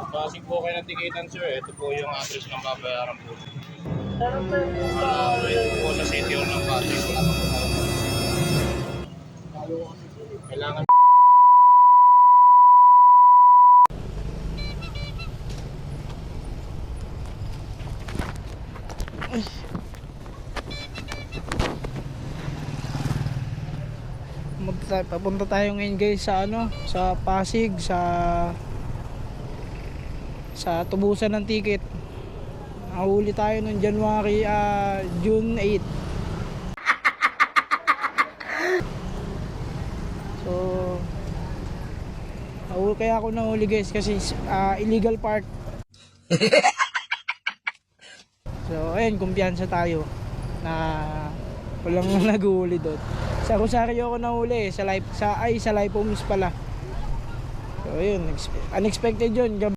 Pasig po kayo ng tikitan sir, ito po yung address ng babayaran po. Ito po sa City Hall ng Pasig. Wala pa po kailangan. Papunta tayo ngayon guys sa sa Pasig, sa tubusan ng ticket. Nahuli tayo noong June 8. So kaya ako nahuli guys kasi illegal park. So ayun, kumpiyansa tayo na walang naghuli doon. Sa Rosario ako nahuli, sa Life Homes pala. So ayun, unexpected yun.